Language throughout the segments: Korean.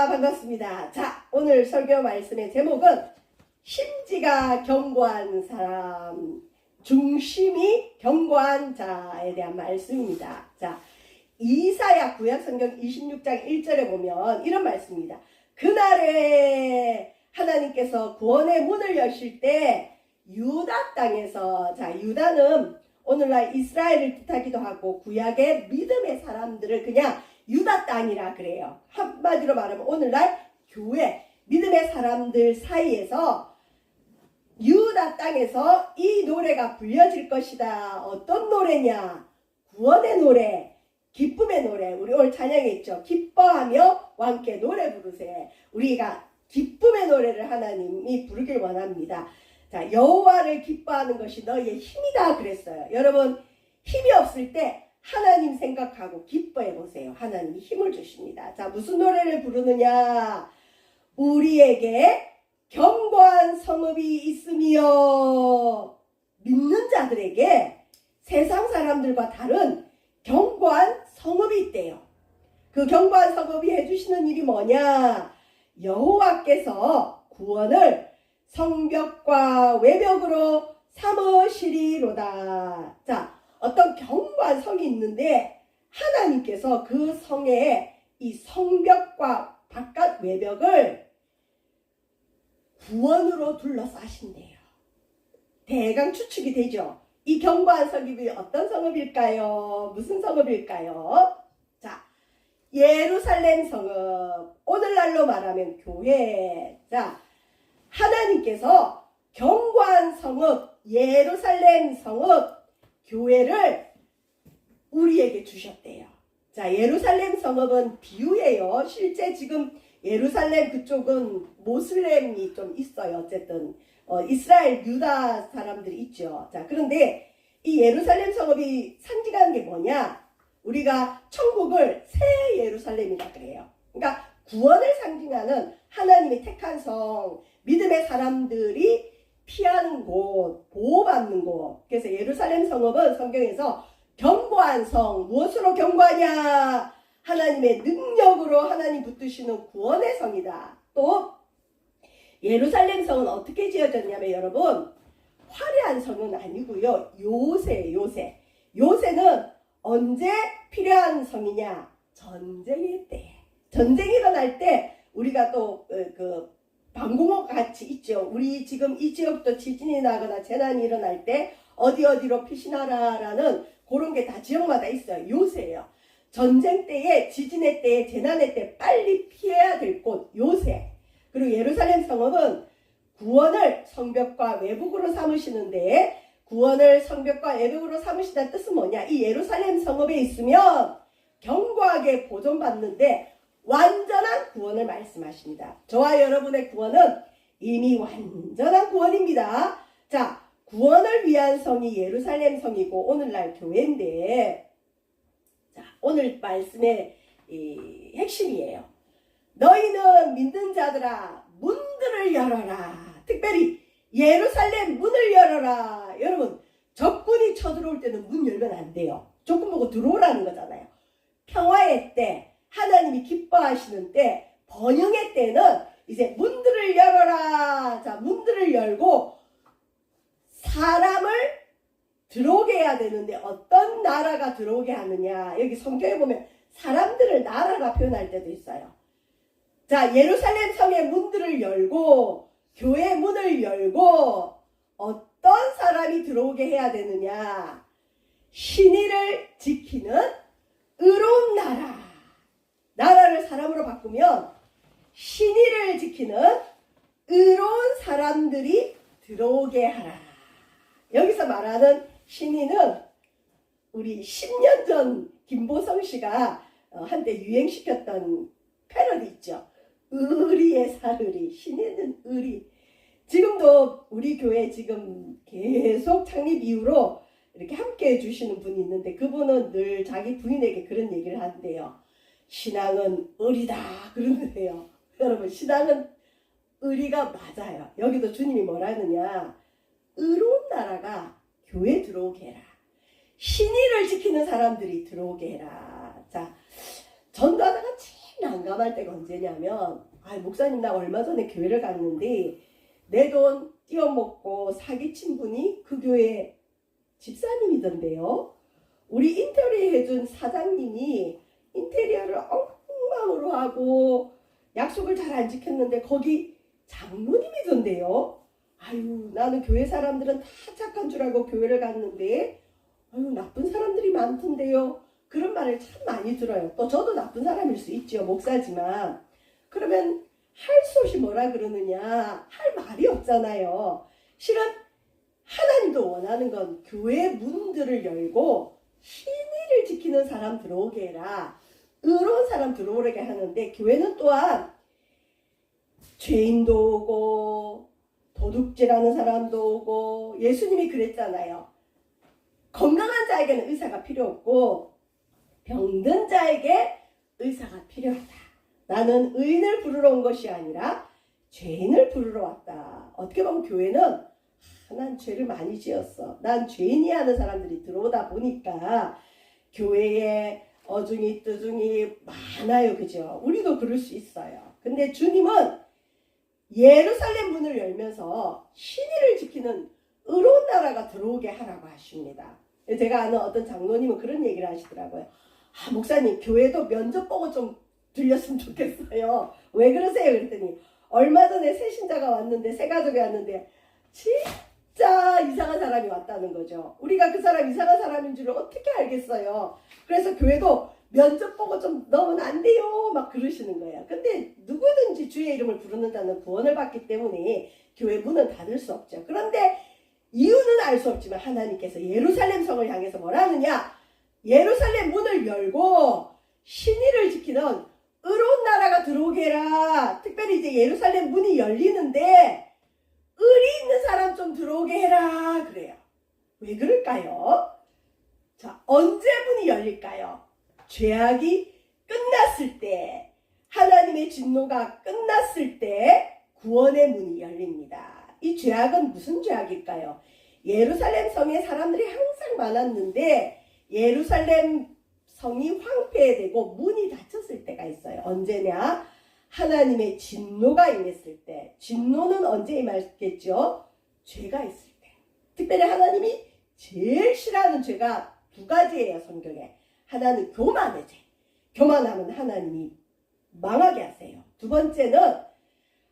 반갑습니다. 자, 오늘 설교 말씀의 제목은 심지가 견고한 사람, 중심이 견고한 자에 대한 말씀입니다. 자, 이사야 구약성경 26장 1절에 보면 이런 말씀입니다. 그날에 하나님께서 구원의 문을 여실 때 유다 땅에서, 자, 유다는 오늘날 이스라엘을 뜻하기도 하고 구약의 믿음의 사람들을 그냥 유다 땅이라 그래요. 한마디로 말하면 오늘날 교회, 믿음의 사람들 사이에서 유다 땅에서 이 노래가 불려질 것이다. 어떤 노래냐? 구원의 노래, 기쁨의 노래. 우리 오늘 찬양했죠. 기뻐하며 왕께 노래 부르세. 우리가 기쁨의 노래를 하나님이 부르길 원합니다. 자, 여호와를 기뻐하는 것이 너희의 힘이다 그랬어요. 여러분, 힘이 없을 때 하나님 생각하고 기뻐해 보세요. 하나님이 힘을 주십니다. 자, 무슨 노래를 부르느냐? 우리에게 견고한 성읍이 있으며 믿는 자들에게 세상 사람들과 다른 견고한 성읍이 있대요. 그 견고한 성읍이 해주시는 일이 뭐냐? 여호와께서 구원을 성벽과 외벽으로 삼으시리로다. 자, 어떤 견고한 성이 있는데 하나님께서 그 성에 이 성벽과 바깥 외벽을 구원으로 둘러싸신대요. 대강 추측이 되죠. 이 견고한 성읍이 어떤 성읍일까요? 무슨 성읍일까요? 자, 예루살렘 성읍. 오늘날로 말하면 교회. 자, 하나님께서 견고한 성읍, 예루살렘 성읍, 교회를 우리에게 주셨대요. 자, 예루살렘 성읍은 비유예요. 실제 지금 예루살렘 그쪽은 모슬렘이 좀 있어요. 어쨌든 이스라엘 유다 사람들이 있죠. 자, 그런데 이 예루살렘 성읍이 상징하는 게 뭐냐? 우리가 천국을 새 예루살렘이라 그래요. 그러니까 구원을 상징하는 하나님의 택한 성, 믿음의 사람들이 피하는 곳, 보호받는 곳. 그래서 예루살렘 성읍은 성경에서 견고한 성, 무엇으로 견고하냐? 하나님의 능력으로 하나님 붙드시는 구원의 성이다. 또 예루살렘 성은 어떻게 지어졌냐면 여러분, 화려한 성은 아니고요. 요새. 요새는 언제 필요한 성이냐? 전쟁일 때. 전쟁이 일어날 때 우리가 또 방공호 같이 있죠. 우리 지금 이 지역도 지진이 나거나 재난이 일어날 때 어디로 피신하라라는 그런 게 다 지역마다 있어요. 요새예요. 전쟁 때에, 지진의 때에, 재난의 때 빨리 피해야 될 곳, 요새. 그리고 예루살렘 성읍은 구원을 성벽과 외벽으로 삼으시는데, 구원을 성벽과 외벽으로 삼으시다는 뜻은 뭐냐? 이 예루살렘 성읍에 있으면 견고하게 보존받는데 완전한 구원을 말씀하십니다. 저와 여러분의 구원은 이미 완전한 구원입니다. 자, 구원을 위한 성이 예루살렘 성이고 오늘날 교회인데, 자, 오늘 말씀의 이 핵심이에요. 너희는 믿는 자들아, 문들을 열어라. 특별히 예루살렘 문을 열어라. 여러분, 적군이 쳐들어올 때는 문 열면 안 돼요. 적군 보고 들어오라는 거잖아요. 평화의 때, 하나님이 기뻐하시는 때, 번영의 때는 이제 문들을 열어라. 자, 문들을 열고 사람을 들어오게 해야 되는데 어떤 나라가 들어오게 하느냐. 여기 성경에 보면 사람들을 나라라 표현할 때도 있어요. 자, 예루살렘 성의 문들을 열고 교회 문을 열고 어떤 사람이 들어오게 해야 되느냐. 신의를 지키는 의로운 나라. 나라를 사람으로 바꾸면 신의를 지키는 의로운 사람들이 들어오게 하라. 여기서 말하는 신의는 우리 10년 전 김보성 씨가 한때 유행시켰던 패러디 있죠. 의리의 사르리, 신의는 의리. 지금도 우리 교회 지금 계속 창립 이후로 이렇게 함께 해주시는 분이 있는데 그분은 늘 자기 부인에게 그런 얘기를 한대요. 신앙은 의리다 그러는데요. 여러분, 신앙은 의리가 맞아요. 여기도 주님이 뭐라 하느냐. 의로운 나라가 교회에 들어오게 해라. 신의를 지키는 사람들이 들어오게 해라. 자, 전도하다가 난감할 때가 언제냐면, 목사님 나 얼마 전에 교회를 갔는데 내 돈 띄어먹고 사기친 분이 그 교회 집사님이던데요. 우리 인테리어 해준 사장님이 인테리어를 엉망으로 하고 약속을 잘 안 지켰는데 거기 장로님이던데요. 나는 교회 사람들은 다 착한 줄 알고 교회를 갔는데 나쁜 사람들이 많던데요. 그런 말을 참 많이 들어요. 또 저도 나쁜 사람일 수 있죠. 목사지만. 그러면 할 수 없이 뭐라 그러느냐. 할 말이 없잖아요. 실은 하나님도 원하는 건 교회 문들을 열고 신의를 지키는 사람 들어오게 해라. 의로운 사람 들어오게 하는데 교회는 또한 죄인도 오고 도둑질하는 사람도 오고 예수님이 그랬잖아요. 건강한 자에게는 의사가 필요 없고 병든 자에게 의사가 필요하다. 나는 의인을 부르러 온 것이 아니라 죄인을 부르러 왔다. 어떻게 보면 교회는 난 죄를 많이 지었어. 난 죄인이야 하는 사람들이 들어오다 보니까 교회에 어중이 뜨중이 많아요. 그죠? 우리도 그럴 수 있어요. 근데 주님은 예루살렘 문을 열면서 신의를 지키는 의로운 나라가 들어오게 하라고 하십니다. 제가 아는 어떤 장로님은 그런 얘기를 하시더라고요. 목사님 교회도 면접 보고 좀 들렸으면 좋겠어요. 왜 그러세요? 그랬더니 얼마 전에 새 신자가 왔는데 새 가족이 왔는데 진짜 이상한 사람이 왔다는 거죠. 우리가 그 사람 이상한 사람인 줄 어떻게 알겠어요. 그래서 교회도 면접 보고 좀 넣으면 안 돼요 막 그러시는 거예요. 근데 누구든지 주의 이름을 부르는다는 구원을 받기 때문에 교회 문은 닫을 수 없죠. 그런데 이유는 알 수 없지만 하나님께서 예루살렘 성을 향해서 뭐라 하느냐. 예루살렘 문을 열고 신의를 지키는 의로운 나라가 들어오게 해라. 특별히 이제 예루살렘 문이 열리는데 의리 있는 사람 좀 들어오게 해라 그래요. 왜 그럴까요? 자, 언제 문이 열릴까요? 죄악이 끝났을 때, 하나님의 진노가 끝났을 때 구원의 문이 열립니다. 이 죄악은 무슨 죄악일까요? 예루살렘 성에 사람들이 항상 많았는데 예루살렘 성이 황폐되고 문이 닫혔을 때가 있어요. 언제냐? 하나님의 진노가 임했을 때. 진노는 언제 임했겠죠? 죄가 있을 때. 특별히 하나님이 제일 싫어하는 죄가 두 가지예요. 성경에. 하나는 교만의 죄. 교만하면 하나님이 망하게 하세요. 두 번째는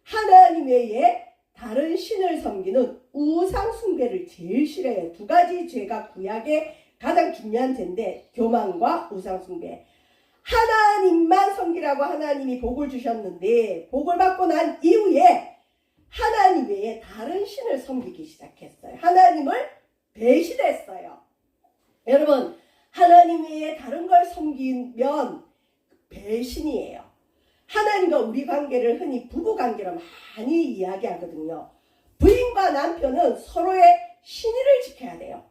하나님 외에 다른 신을 섬기는 우상 숭배를 제일 싫어해요. 두 가지 죄가 구약의 가장 중요한 죄인데 교만과 우상 숭배. 하나님만 섬기라고 하나님이 복을 주셨는데 복을 받고 난 이후에 하나님 외에 다른 신을 섬기기 시작했어요. 하나님을 배신했어요. 여러분 하나님 외에 다른 걸 섬기면 배신이에요. 하나님과 우리 관계를 흔히 부부관계로 많이 이야기하거든요. 부인과 남편은 서로의 신의를 지켜야 돼요.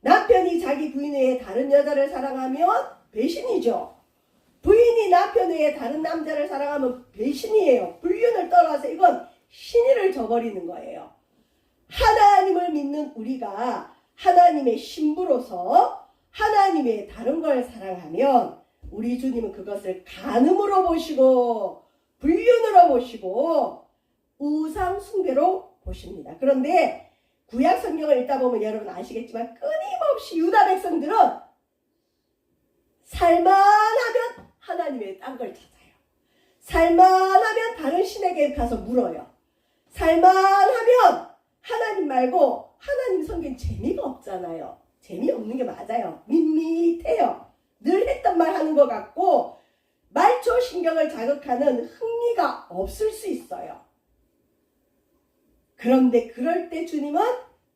남편이 자기 부인 외에 다른 여자를 사랑하면 배신이죠. 부인이 남편 외에 다른 남자를 사랑하면 배신이에요. 불륜을 떠나서 이건 신의를 저버리는 거예요. 하나님을 믿는 우리가 하나님의 신부로서 하나님 외에 다른 걸 사랑하면 우리 주님은 그것을 간음으로 보시고 불륜으로 보시고 우상 숭배로 보십니다. 그런데 구약 성경을 읽다 보면 여러분 아시겠지만 끊임없이 유다 백성들은 살만하면 하나님의 딴 걸 찾아요. 살만하면 다른 신에게 가서 물어요. 살만하면 하나님 말고 하나님 섬긴 재미가 없잖아요. 재미없는 게 맞아요. 밋밋해요. 늘 했던 말 하는 것 같고 말초 신경을 자극하는 흥미가 없을 수 있어요. 그런데 그럴 때 주님은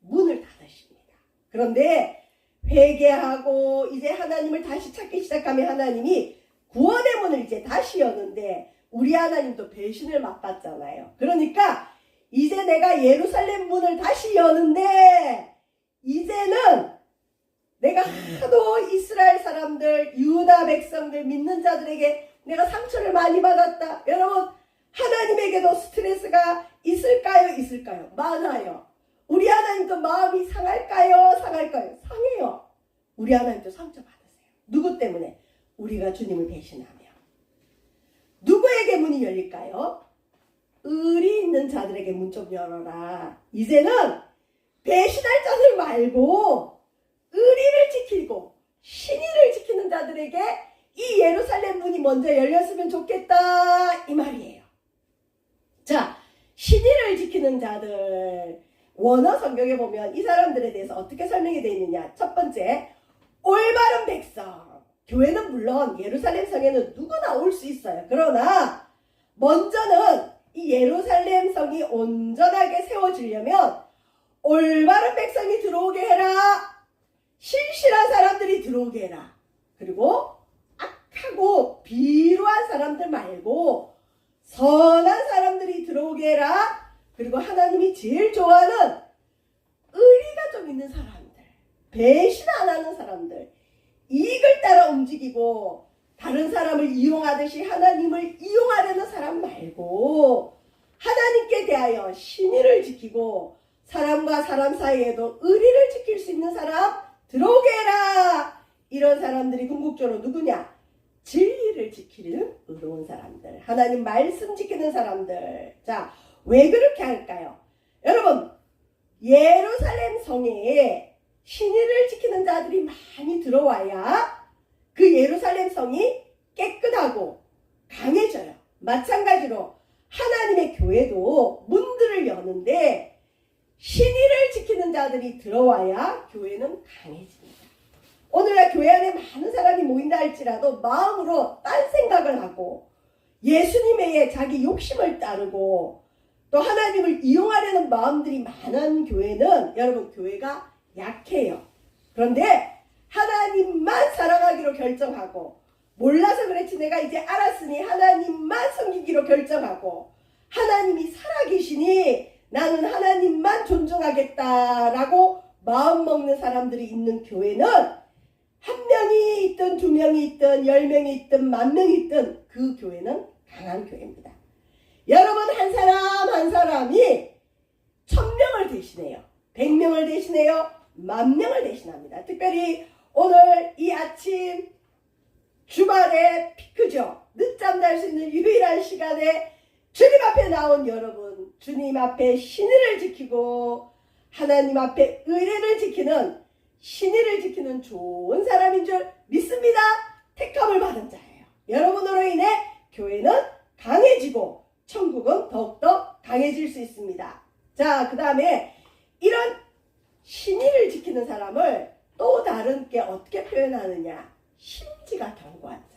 문을 닫으십니다. 그런데 회개하고 이제 하나님을 다시 찾기 시작하면 하나님이 구원의 문을 이제 다시 여는데 우리 하나님도 배신을 맛봤잖아요. 그러니까 이제 내가 예루살렘 문을 다시 여는데 이제는 내가 하도 이스라엘 사람들, 유다 백성들, 믿는 자들에게 내가 상처를 많이 받았다. 여러분 하나님에게도 스트레스가 있을까요? 있을까요? 많아요. 우리 하나님도 마음이 상할까요? 상할까요? 상해요. 우리 하나님도 상처 받으세요. 누구 때문에? 우리가 주님을 배신하며. 누구에게 문이 열릴까요? 의리 있는 자들에게 문 좀 열어라. 이제는 배신할 자들 말고 의리를 지키고 신의를 지키는 자들에게 이 예루살렘 문이 먼저 열렸으면 좋겠다 이 말이에요. 자, 신의를 지키는 자들, 원어 성경에 보면 이 사람들에 대해서 어떻게 설명이 되어 있느냐. 첫 번째, 올바른 백성. 교회는 물론 예루살렘 성에는 누구나 올 수 있어요. 그러나 먼저는 이 예루살렘 성이 온전하게 세워지려면 올바른 백성이 들어오게 해라. 신실한 사람들이 들어오게 해라. 그리고 악하고 비루한 사람들 말고 선한 사람들이 들어오게 해라. 그리고 하나님이 제일 좋아하는 의리가 좀 있는 사람들, 배신 안 하는 사람들, 이익을 따라 움직이고 다른 사람을 이용하듯이 하나님을 이용하려는 사람 말고 하나님께 대하여 신의를 지키고 사람과 사람 사이에도 의리를 지킬 수 있는 사람 들어오게 해라. 이런 사람들이 궁극적으로 누구냐? 진리를 지키는 의로운 사람들, 하나님 말씀 지키는 사람들. 자, 왜 그렇게 할까요? 여러분, 예루살렘 성에 신의를 지키는 자들이 많이 들어와야 그 예루살렘 성이 깨끗하고 강해져요. 마찬가지로 하나님의 교회도 문들을 여는데 신의를 지키는 자들이 들어와야 교회는 강해집니다. 오늘날 교회 안에 많은 사람이 모인다 할지라도 마음으로 딴 생각을 하고 예수님 외에 자기 욕심을 따르고 또 하나님을 이용하려는 마음들이 많은 교회는 여러분 교회가 약해요. 그런데 하나님만 사랑하기로 결정하고 몰라서 그렇지 내가 이제 알았으니 하나님만 섬기기로 결정하고 하나님이 살아계시니 나는 하나님만 존중하겠다라고 마음먹는 사람들이 있는 교회는 한 명이 있든 두 명이 있든 10명이 있든 10,000명이 있든 그 교회는 강한 교회입니다. 여러분 한 사람 한 사람이 1000명을 대신해요. 100명을 대신해요. 10,000명을 대신합니다. 특별히 오늘 이 아침 주말에 피크죠. 늦잠 잘 수 있는 유일한 시간에 주님 앞에 나온 여러분, 주님 앞에 신의를 지키고 하나님 앞에 의례를 지키는 신의를 지키는 좋은 사람인 줄 믿습니다. 택함을 받은 자예요. 여러분으로 인해 교회는 강해지고 천국은 더욱더 강해질 수 있습니다. 자, 그 다음에 이런 신의를 지키는 사람을 또 다른 게 어떻게 표현하느냐. 심지가 견고한 자.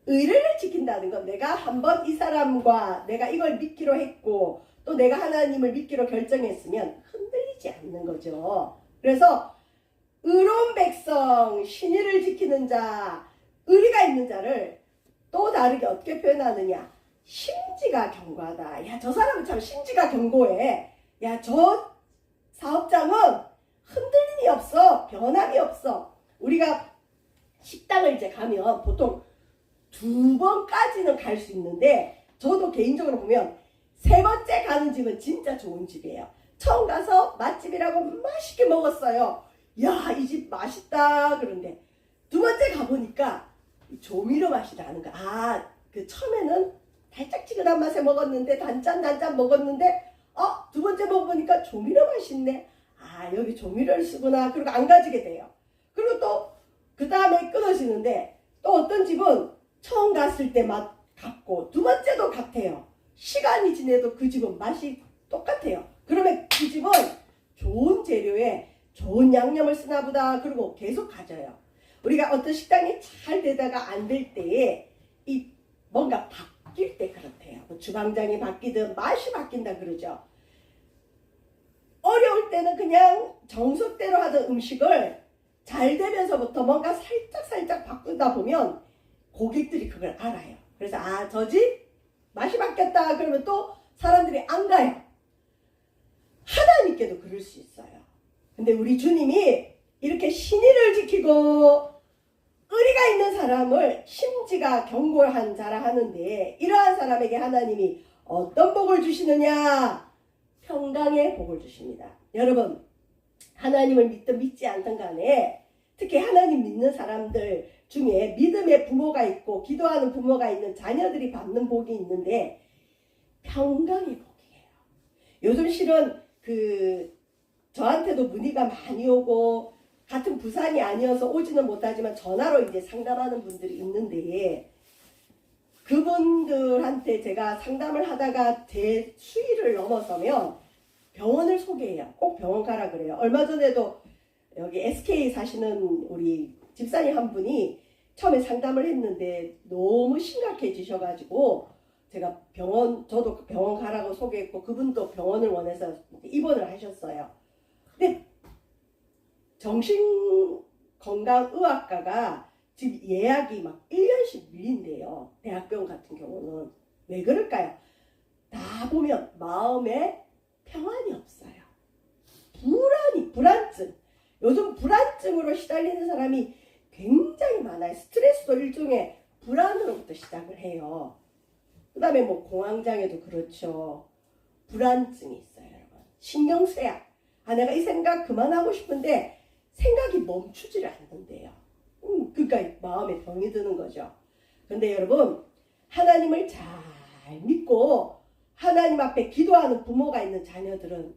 의를 지킨다는 건 내가 한번 이 사람과 내가 이걸 믿기로 했고 또 내가 하나님을 믿기로 결정했으면 흔들리지 않는 거죠. 그래서 의로운 백성, 신의를 지키는 자, 의리가 있는 자를 또 다르게 어떻게 표현하느냐. 심지가 견고하다. 야, 저 사람은 참 심지가 견고해. 야, 저 사업장은 흔들림이 없어. 변함이 없어. 우리가 식당을 이제 가면 보통 2번까지는 갈 수 있는데 저도 개인적으로 보면 3번째 가는 집은 진짜 좋은 집이에요. 처음 가서 맛집이라고 맛있게 먹었어요. 야, 이 집 맛있다. 그런데 2번째 가보니까 조미료 맛이 나는 거야. 아, 그 처음에는 달짝지근한 맛에 먹었는데 단짠 먹었는데 2번째 먹어보니까 조미료 맛있네. 아, 여기 조미료를 쓰구나. 그리고 안 가지게 돼요. 그리고 또 그 다음에 끊어지는데 또 어떤 집은 처음 갔을 때 맛 같고 2번째도 같아요. 시간이 지내도 그 집은 맛이 똑같아요. 그러면 그 집은 좋은 재료에 좋은 양념을 쓰나 보다. 그리고 계속 가져요. 우리가 어떤 식당이 잘 되다가 안 될 때에 이 뭔가 바뀔 때 그렇대요. 뭐 주방장이 바뀌든 맛이 바뀐다 그러죠. 어려울 때는 그냥 정석대로 하던 음식을 잘 되면서부터 뭔가 살짝 바꾸다 보면 고객들이 그걸 알아요. 그래서 저 집 맛이 바뀌었다 그러면 또 사람들이 안 가요. 하나님께도 그럴 수 있어요. 근데 우리 주님이 이렇게 신의를 지키고 의리가 있는 사람을 심지가 견고한 자라 하는데 이러한 사람에게 하나님이 어떤 복을 주시느냐? 평강의 복을 주십니다. 여러분, 하나님을 믿든 믿지 않든 간에 특히 하나님 믿는 사람들 중에 믿음의 부모가 있고 기도하는 부모가 있는 자녀들이 받는 복이 있는데 평강의 복이에요. 요즘 실은 저한테도 문의가 많이 오고 같은 부산이 아니어서 오지는 못하지만 전화로 이제 상담하는 분들이 있는데 그분들한테 제가 상담을 하다가 제 수위를 넘어서면 병원을 소개해요. 꼭 병원 가라 그래요. 얼마 전에도 여기 SK 사시는 우리 집사님 한 분이 처음에 상담을 했는데 너무 심각해지셔가지고 제가 저도 병원 가라고 소개했고 그분도 병원을 원해서 입원을 하셨어요. 근데 정신건강의학과가 지금 예약이 막 1년씩 밀린대요. 대학병원 같은 경우는. 왜 그럴까요? 다 보면 마음에 평안이 없어요. 불안증. 요즘 불안증으로 시달리는 사람이 굉장히 많아요. 스트레스도 일종의 불안으로부터 시작을 해요. 그 다음에 뭐 공황장애도 그렇죠. 불안증이 있어요, 여러분. 신경쇠약. 내가 이 생각 그만하고 싶은데 생각이 멈추지를 않는데요. 그러니까 마음에 병이 드는 거죠. 근데 여러분, 하나님을 잘 믿고 하나님 앞에 기도하는 부모가 있는 자녀들은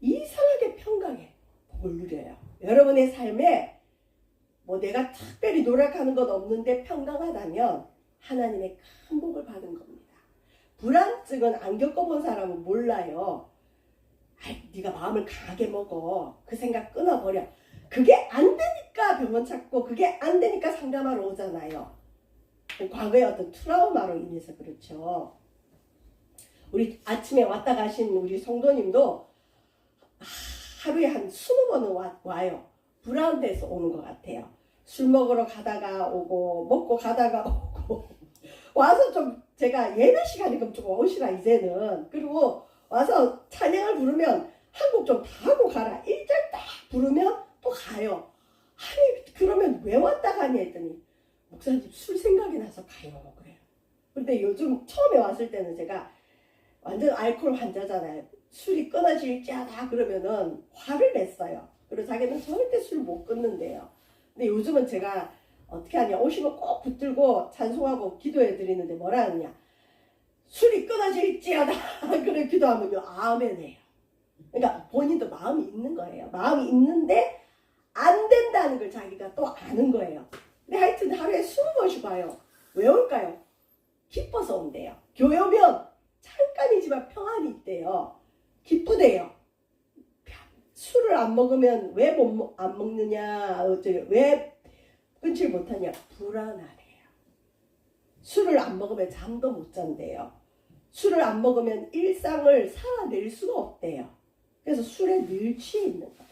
이상하게 평강에 복을 누려요. 여러분의 삶에 뭐 내가 특별히 노력하는 것 없는데 평강하다면 하나님의 큰 복을 받은 겁니다. 불안증은 안 겪어본 사람은 몰라요. 네가 마음을 강하게 먹어. 그 생각 끊어버려. 그게 안 되니까 병원 찾고 그게 안 되니까 상담하러 오잖아요. 과거의 어떤 트라우마로 인해서 그렇죠. 우리 아침에 왔다 가신 우리 성도님도 하루에 한 20번은 와요. 불안해서 오는 것 같아요. 술 먹으러 가다가 오고 먹고 가다가 오고 와서 좀 제가 예배 시간이면 좀 오시라 이제는. 그리고 와서 찬양을 부르면 한 곡 좀 다 하고 가라. 1절 딱 부르면 또 가요. 아니 그러면 왜 왔다 가니 했더니 목사님 술 생각이 나서 가요. 그래요. 근데 요즘 처음에 왔을 때는 제가 완전 알코올 환자잖아요. 술이 끊어질지 하다 그러면은 화를 냈어요. 그리고 자기는 절대 술 못 끊는데요. 근데 요즘은 제가 어떻게 하냐. 오시면 꼭 붙들고 찬송하고 기도해 드리는데 뭐라 하느냐. 술이 끊어질지어다. 그래 기도하면요. 아멘 해요. 그러니까 본인도 마음이 있는 거예요. 마음이 있는데 안 된다는 걸 자기가 또 아는 거예요. 근데 하여튼 하루에 20번씩 와요. 왜 올까요? 기뻐서 온대요. 교회 오면 잠깐이지만 평안이 있대요. 기쁘대요. 술을 안 먹으면 왜 안 먹느냐, 왜 끊질 못하냐, 불안하대요. 술을 안 먹으면 잠도 못 잔대요. 술을 안 먹으면 일상을 살아낼 수가 없대요. 그래서 술에 늘 취해 있는 거예요.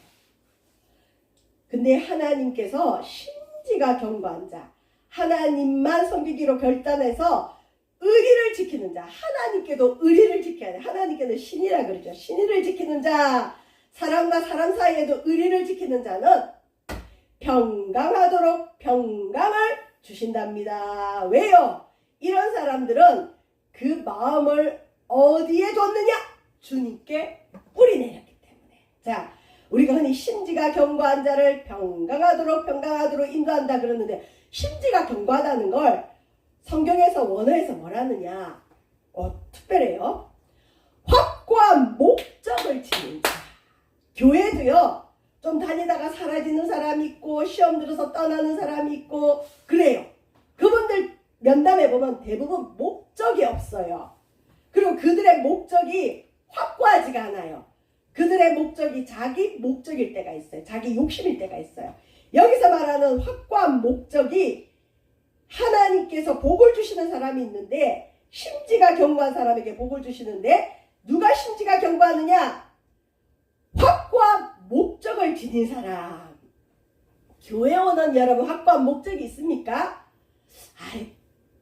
근데 하나님께서 심지가 견고한 자, 하나님만 섬기기로 결단해서 의리를 지키는 자, 하나님께도 의리를 지켜야 돼. 하나님께는 신이라 그러죠. 신의를 지키는 자, 사람과 사람 사이에도 의리를 지키는 자는 평강하도록 평강을 주신답니다. 왜요? 이런 사람들은 그 마음을 어디에 뒀느냐? 주님께 뿌리내렸기 때문에. 자, 우리가 흔히 심지가 견고한 자를 평강하도록 인도한다 그러는데 심지가 견고하다는 걸 성경에서 원어에서 뭐라느냐? 특별해요. 확고한 목적을 지닌 자. 교회도요. 좀 다니다가 사라지는 사람이 있고 시험 들어서 떠나는 사람이 있고 그래요. 그분들 면담해 보면 대부분 목적이 없어요. 그리고 그들의 목적이 확고하지가 않아요. 그들의 목적이 자기 목적일 때가 있어요. 자기 욕심일 때가 있어요. 여기서 말하는 확고한 목적이 하나님께서 복을 주시는 사람이 있는데 심지가 견고한 사람에게 복을 주시는데 누가 심지가 견고하느냐? 확고한 목적을 지닌 사람. 교회 오는 여러분 확고한 목적이 있습니까?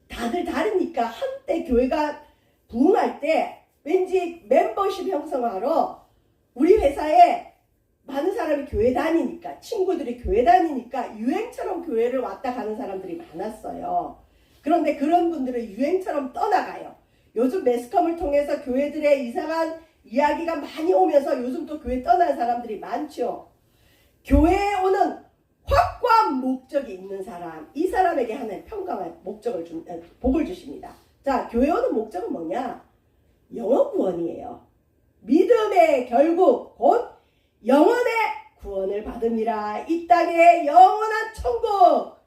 다들 다르니까 한때 교회가 부흥할 때 왠지 멤버십 형성하러 우리 회사에 많은 사람이 교회 다니니까 친구들이 교회 다니니까 유행처럼 교회를 왔다 가는 사람들이 많았어요. 그런데 그런 분들은 유행처럼 떠나가요. 요즘 매스컴을 통해서 교회들의 이상한 이야기가 많이 오면서 요즘 또 교회 떠난 사람들이 많죠. 교회에 오는 확고한 평강한 목적이 있는 사람, 이 사람에게 하나님 평강한 복을 주십니다. 자, 교회 오는 목적은 뭐냐? 영혼 구원이에요. 믿음의 결국 곧 영혼의 구원을 받음이라. 이 땅에 영원한 천국,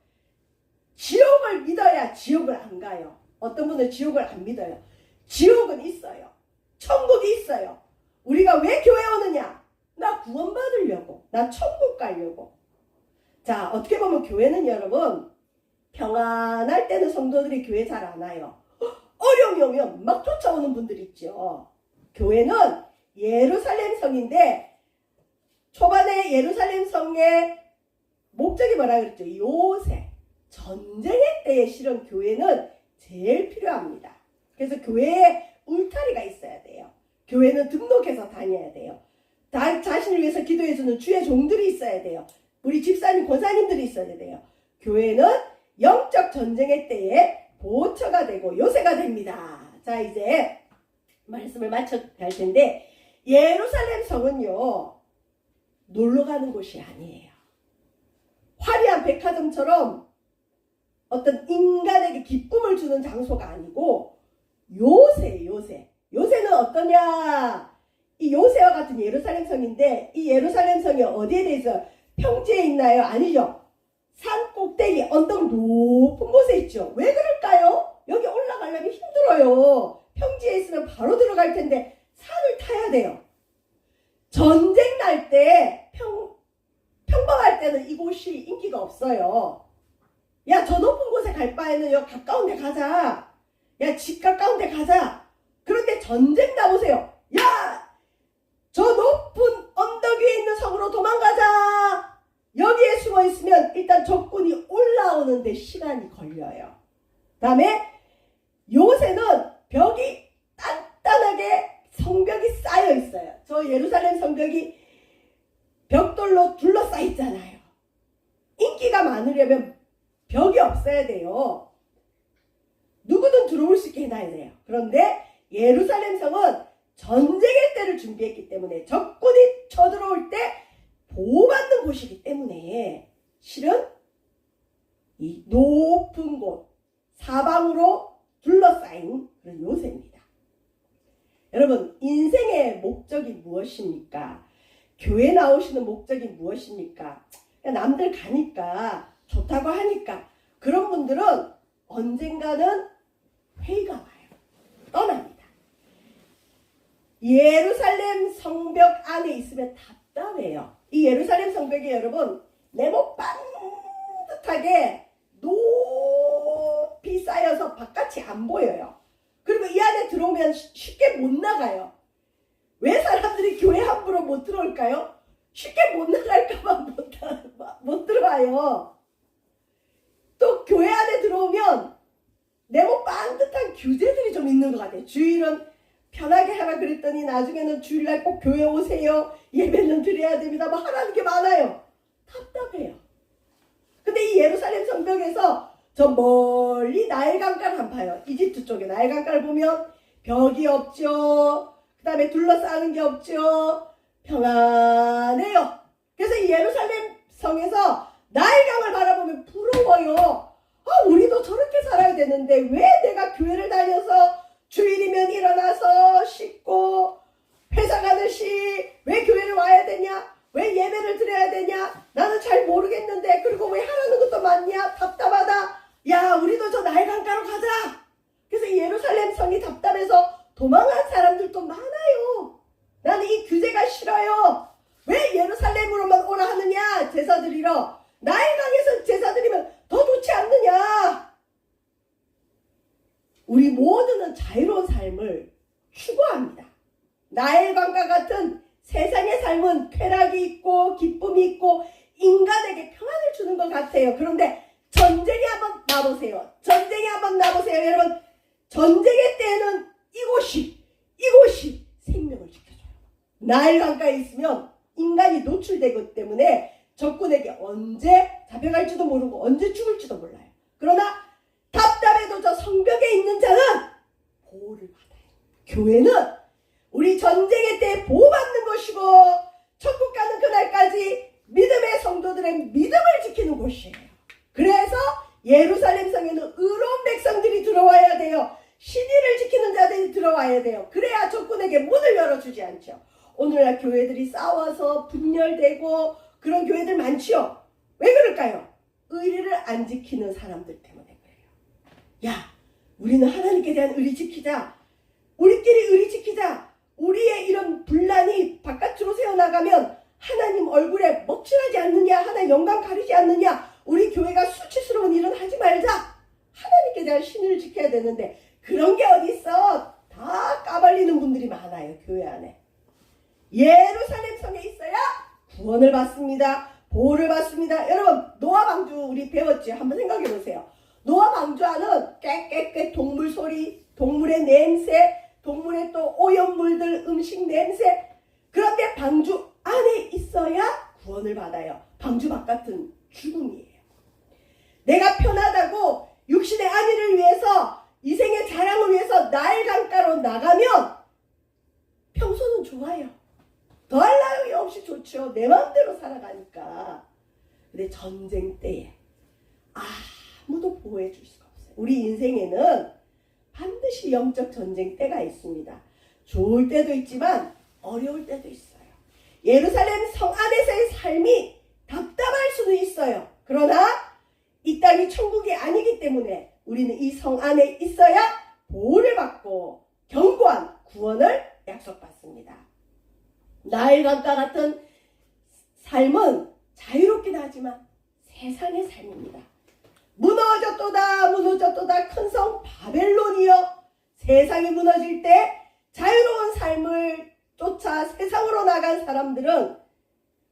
지옥을 믿어야 지옥을 안 가요. 어떤 분은 지옥을 안 믿어요. 지옥은 있어요. 천국이 있어요. 우리가 왜 교회 오느냐? 나 구원받으려고, 나 천국 가려고. 자, 어떻게 보면 교회는 여러분, 평안할 때는 성도들이 교회 잘 안 와요. 어려움이 오면 막 쫓아오는 분들 있죠. 교회는 예루살렘 성인데, 초반에 예루살렘 성의 목적이 뭐라 그랬죠? 요새, 전쟁의 때에 실은 교회는 제일 필요합니다. 그래서 교회에 울타리가 있어야 돼요. 교회는 등록해서 다녀야 돼요. 자신을 위해서 기도해주는 주의 종들이 있어야 돼요. 우리 집사님, 권사님들이 있어야 돼요. 교회는 영적 전쟁의 때에 보초가 되고 요새가 됩니다. 자, 이제 말씀을 마쳐갈 텐데, 예루살렘 성은요, 놀러 가는 곳이 아니에요. 화려한 백화점처럼 어떤 인간에게 기쁨을 주는 장소가 아니고 요새는 어떠냐? 이 요새와 같은 예루살렘 성인데, 이 예루살렘 성이 어디에 대해서 평지에 있나요? 아니죠. 산 꼭대기 언덕 높은 곳에 있죠. 왜 그럴까요? 여기 올라가려면 힘들어요. 평지에 있으면 바로 들어갈 텐데 산을 타야 돼요. 전쟁 날 때 평범할 때는 이곳이 인기가 없어요. 야, 저 높은 곳에 갈 바에는 여기 가까운 데 가자. 야, 집 가까운 데 가자. 그런데 전쟁 나보세요. 야, 저 높은 언덕 위에 있는 성으로 도망가자. 여기에 숨어 있으면 일단 적군이 올라오는데 시간이 걸려요. 다음에 요새는 벽이 단단하게 성벽이 쌓여 있어요. 저 예루살렘 성벽이 벽돌로 둘러싸여 있잖아요. 인기가 많으려면 벽이 없어야 돼요. 누구든 들어올 수 있게 해놔야 돼요. 그런데 예루살렘 성은 전쟁의 때를 준비했기 때문에 적군이 쳐들어올 때 보호받는 곳이기 때문에 실은 이 높은 곳, 사방으로 둘러싸인 그런 요새입니다. 여러분, 인생의 목적이 무엇입니까? 교회 나오시는 목적이 무엇입니까? 남들 가니까, 좋다고 하니까. 그런 분들은 언젠가는 회의가 와요. 떠납니다. 예루살렘 성벽 안에 있으면 답답해요. 이 예루살렘 성벽이 여러분 네모 반듯하게 높이 쌓여서 바깥이 안 보여요. 그리고 이 안에 들어오면 쉽게 못 나가요. 왜 사람들이 교회 함부로 못 들어올까요? 쉽게 못 나갈까봐 못 들어와요. 또 교회 안에 들어오면 네모 반듯한 규제들이 좀 있는 것 같아요. 주일은 편하게 하라 그랬더니 나중에는 주일날 꼭 교회 오세요. 예배는 드려야 됩니다. 뭐 하라는 게 많아요. 답답해요. 근데 이 예루살렘 성벽에서 저 멀리 나일 강가를 한번 봐요. 이집트 쪽에 나일 강가를 보면 벽이 없죠. 그 다음에 둘러싸는 게 없죠. 평안해요. 그래서 이 예루살렘 성에서 나일강을 바라보면 부러워요. 우리도 저렇게 살아야 되는데 왜 내가 교회를 다녀서 주일이면 일어나서 씻고 회사 가듯이 왜 교회를 와야 되냐? 왜 예배를 드려야 되냐? 나는 잘 모르겠는데 그리고 왜 하라는 것도 많냐? 답답하다. 야, 우리도 저 나일강가로 가자. 그래서 이 예루살렘 성이 답답해서 도망간 사람들도 많아요. 나는 이 규제가 싫어요. 왜 예루살렘으로만 오라 하느냐? 제사 드리러. 나일강에서 제사 드리면 더 좋지 않느냐? 우리 모두는 자유로운 삶을 추구합니다. 나일강과 같은 세상의 삶은 쾌락이 있고 기쁨이 있고 인간에게 평안을 주는 것 같아요. 그런데 전쟁이 한번 나보세요. 전쟁이 한번 나보세요. 여러분, 전쟁의 때에는 이곳이 생명을 지켜줘요. 나일강가에 있으면 인간이 노출되기 때문에 적군에게 언제 잡혀갈지도 모르고 언제 죽을지도 몰라요. 그러나 답답해도 저 성벽에 있는 자는 보호를 받아요. 교회는 우리 전쟁의 때 보호받는 것이고 천국 가는 그날까지 믿음의 성도들의 믿음을 지키는 곳이에요. 그래서 예루살렘 성에는 의로운 백성들이 들어와야 돼요. 신의를 지키는 자들이 들어와야 돼요. 그래야 적군에게 문을 열어주지 않죠. 오늘날 교회들이 싸워서 분열되고 그런 교회들 많지요. 왜 그럴까요? 의리를 안 지키는 사람들 때문에 그래요. 야, 우리는 하나님께 대한 의리 지키자. 우리끼리 의리 지키자. 우리의 이런 분란이 바깥으로 새어나가면 하나님 얼굴에 먹칠하지 않느냐, 하나님 영광 가리지 않느냐, 우리 교회가 수치스러운 일은 하지 말자. 하나님께 대한 신의를 지켜야 되는데 그런 게 어디 있어? 다 까발리는 분들이 많아요. 교회 안에. 예루살렘 성에 있어야 구원을 받습니다. 보호를 받습니다. 여러분, 노아 방주 우리 배웠죠? 한번 생각해 보세요. 노아 방주 안은 깨깨깨 동물 소리, 동물의 냄새, 동물의 또 오염물들, 음식 냄새. 그런데 방주 안에 있어야 구원을 받아요. 방주 바깥은 죽음이에요. 내가 편하다고 육신의 안위를 위해서, 이생의 자랑을 위해서 나일 강가로 나가면 평소는 좋아요. 더할 나위 없이 좋죠. 내 마음대로 살아가니까. 근데 전쟁 때에 아무도 보호해 줄 수가 없어요. 우리 인생에는 반드시 영적 전쟁 때가 있습니다. 좋을 때도 있지만 어려울 때도 있어요. 예루살렘 성 안에서의 삶이 답답할 수도 있어요. 그러나 이 땅이 천국이 아니기 때문에 우리는 이 성 안에 있어야 보호를 받고 견고한 구원을 약속받습니다. 나일강가 같은 삶은 자유롭긴 하지만 세상의 삶입니다. 무너졌도다 무너졌도다 큰 성 바벨론이여. 세상이 무너질 때 자유로운 삶을 쫓아 세상으로 나간 사람들은,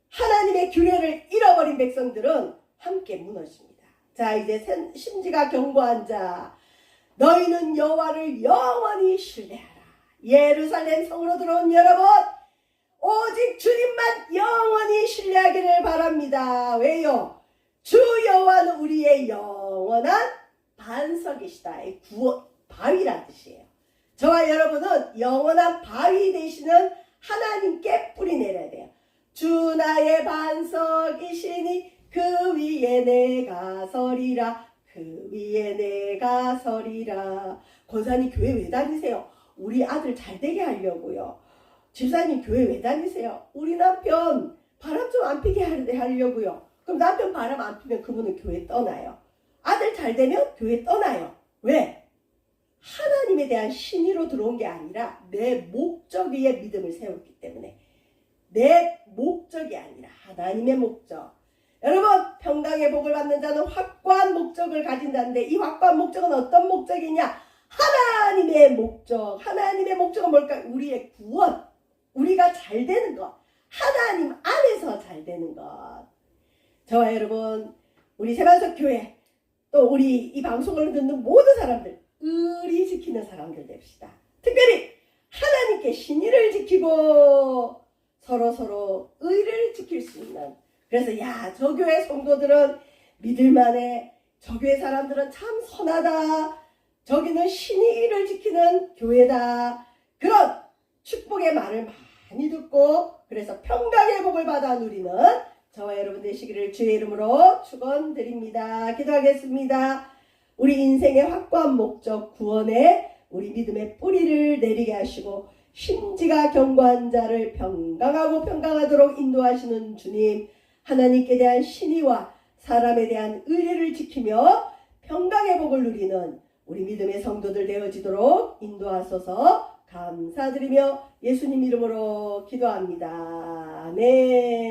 하나님의 규례를 잃어버린 백성들은 함께 무너집니다. 자, 이제 심지가 견고한 자, 너희는 여호와를 영원히 신뢰하라. 예루살렘 성으로 들어온 여러분, 오직 주님만 영원히 신뢰하기를 바랍니다. 왜요? 주 여호와는 우리의 영원한 반석이시다. 구원, 바위란 뜻이에요. 저와 여러분은 영원한 바위 되시는 하나님께 뿌리 내려야 돼요. 주 나의 반석이시니 그 위에 내가 서리라. 그 위에 내가 서리라. 권사님 교회 왜 다니세요? 우리 아들 잘 되게 하려고요. 집사님 교회 왜 다니세요? 우리 남편 바람 좀 안 피게 하려고요. 그럼 남편 바람 안 피면 그분은 교회 떠나요. 아들 잘 되면 교회 떠나요. 왜? 하나님에 대한 신의로 들어온 게 아니라 내 목적 위에 믿음을 세웠기 때문에. 내 목적이 아니라 하나님의 목적. 여러분, 평강의 복을 받는 자는 확고한 목적을 가진다는데, 이 확고한 목적은 어떤 목적이냐? 하나님의 목적. 하나님의 목적은 뭘까? 우리의 구원. 우리가 잘 되는 것. 하나님 안에서 잘 되는 것. 저와 여러분, 우리 세반석 교회, 또 우리 이 방송을 듣는 모든 사람들, 의리 지키는 사람들 됩시다. 특별히 하나님께 신의를 지키고 서로 의리를 지킬 수 있는. 그래서 야, 저 교회 성도들은 믿을만해. 저 교회 사람들은 참 선하다. 저기는 신의를 지키는 교회다. 그런 축복의 말을 많이 듣고, 그래서 평강의 복을 받아 누리는 저와 여러분 되시기를 주의 이름으로 축원드립니다. 기도하겠습니다. 우리 인생의 확고한 목적 구원에 우리 믿음의 뿌리를 내리게 하시고, 심지가 견고한 자를 평강하고 평강하도록 인도하시는 주님, 하나님께 대한 신의와 사람에 대한 의리를 지키며 평강의 복을 누리는 우리 믿음의 성도들 되어지도록 인도하소서. 감사드리며 예수님 이름으로 기도합니다. 네.